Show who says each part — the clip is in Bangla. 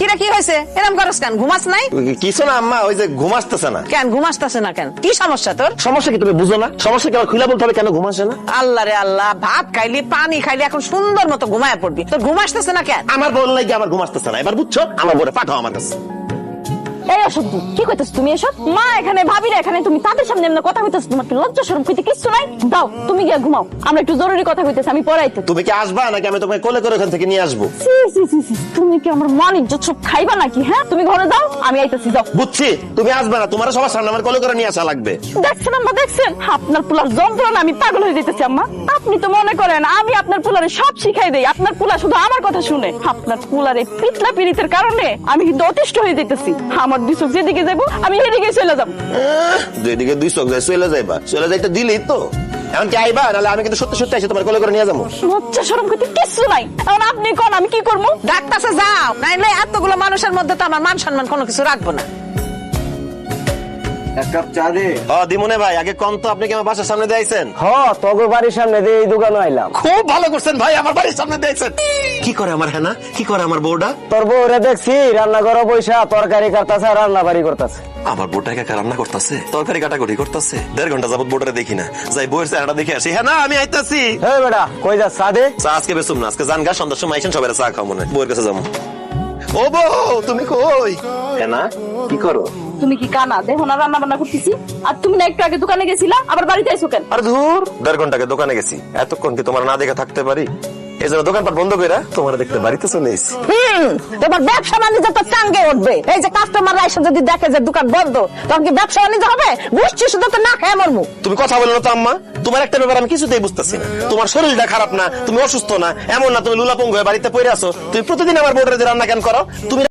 Speaker 1: কিরা কি হয়েছে? এরকম করস কেন? ঘুমাস নাই?
Speaker 2: কিছু না আম্মা, ওই যে ঘুম আসতেছে না।
Speaker 1: কেন ঘুম আসতেছে না কেন? কি সমস্যা তোর?
Speaker 2: সমস্যা কি তুমি বুঝো না? সমস্যা কি আমার খুলে বলতে হবে কেন ঘুম আসে না?
Speaker 1: আল্লাহ রে আল্লাহ, ভাত খাইলি পানি খাইলি এখন সুন্দর মতো ঘুমায় পড়বি, তোর ঘুম আসতেছে না কেন?
Speaker 2: আমার বল লাগে আমার ঘুম আসতেছে না, এবার বুঝছো? আমার বলে পাঠাও আমার কাছে।
Speaker 3: এই অসভ্য, কি কইতাছ তুমি এসব? মা এখানে, ভাবিরা এখানে, তুমি তাদের সামনে এমন কথা কইতাছ? তোমার কি লজ্জা শরম কইতে কিচ্ছু নাই? দাও, তুমি গিয়া ঘুমাও, আমরা একটু জরুরি কথা কইতেছি, আমি পড়াইতে।
Speaker 2: তুমি কি আসবা নাকি আমি তোমাকে কোলে করে ওখান থেকে নিয়ে আসবো?
Speaker 3: সি সি সি সি, তুমি কি আমার মান ইজ্জত সব খাইবা নাকি? হ্যাঁ, তুমি ঘরে যাও, আমি আইতাছি, যাও।
Speaker 2: বুঝছি তুমি আসবে না, তোমার সবার সামনে আমার কোলে করে নিয়ে আসা লাগবে।
Speaker 3: দেখছেন আম্মা, দেখছেন আপনার পুলার যন্ত্রণা, আমি পাগল হয়ে যেতেছি আম্মা। আপনি তো মনে করেন আমি আপনার পুলারে সব শিখাই দেই, আপনার পুলা শুধু আমার কথা শুনে। আপনার পুলারে পিতলা পিরিতের কারণে আমি কিন্তু অতিষ্ঠ হয়ে যেতেছি। আমার দুই চোখ যেদিকে যাবো আমি এদিকে চলে যাবো।
Speaker 2: যেদিকে দুই চোখ যায় চলে যাইবা, চলে যাইতে দিলেই তো। এখন কি আইবা, নাহলে আমি কিন্তু সত্যি সত্যি এসে তোমার কোলে করে নিয়ে যাবো।
Speaker 3: লজ্জা শরম করতে কিচ্ছু নাই। এখন আপনি কোন, আমি কি করবো?
Speaker 1: ডাক্তারছে যাও, নাইলে এতগুলো মানুষের মধ্যে তো আমার মান সম্মান কোনো কিছু রাখবো না।
Speaker 4: এক কাপ চা দে।
Speaker 2: দিমনে ভাই, আগে কোন তো আপনি কি আমার বাসার সামনে দিয়েছেন?
Speaker 4: তগো বাড়ির সামনে দিয়ে এই দোকানে আইলাম।
Speaker 2: খুব ভালো করছেন ভাই, আমার বাড়ির সামনে দিয়েছেন। কি করে আমার হেনা, কি করে আমার বউটা?
Speaker 4: তোর বউরে দেখছি রান্না ঘরে বইসা তরকারি কাটতাছে, রান্না বাড়ি করতেছে।
Speaker 2: আমার বউটা একা রান্না করতেছে, তরকারি কাটাকুটি করতেছে। 1.5 ঘন্টা যাবত বউটারে দেখি না, যাই বউয়ের চেহারাটা দেখে আসি। হ্যাঁ না, আমি আইতাছি।
Speaker 4: হে বেটা, কই যাস? চা দে।
Speaker 2: চা আজকে বেসুম না, আজকে জানগা সন্ধ্যার সময় আইসেন, সবাই চা খাও মনে বউয়ের কাছে যাবো। ও বউ, তুমি কই? হেনা, কি করো?
Speaker 3: তুমি কি কানা দেখো না রান্না বান্না করতেছি? আর তুমি না একটু আগে দোকানে গেছিলা, আবার বাড়িতে আইছো কেন?
Speaker 2: আর ধুর, 1.5 ঘন্টা আগে দোকানে গেছি, এতক্ষণ কি তোমার না দেখে থাকতে পারি? এই জন্য দোকানপাট বন্ধ করে তোমার দেখতে বাড়িতে চলে এসেছি।
Speaker 1: তোমার ব্যবসা বাণিজ্য তো টাঙ্গে উঠবে। এই যে কাস্টমাররা এসে যদি দেখে যে দোকান বন্ধ, তখন কি ব্যবসা বাণিজ্য হবে? বুঝছি, শুধু তো না খেয়ে মরমু।
Speaker 2: তুমি কথা বলো না তো আম্মা, তোমার একটা ব্যাপার আমি কিছুতেই বুঝতেছি না। তোমার শরীরটা খারাপ না, তুমি অসুস্থ না, এমন না তুমি লুলাপঙ্গ হয়ে বাড়িতে পড়ে আছো। তুমি প্রতিদিন আমার বউটারে রান্না কেন করো? তুমি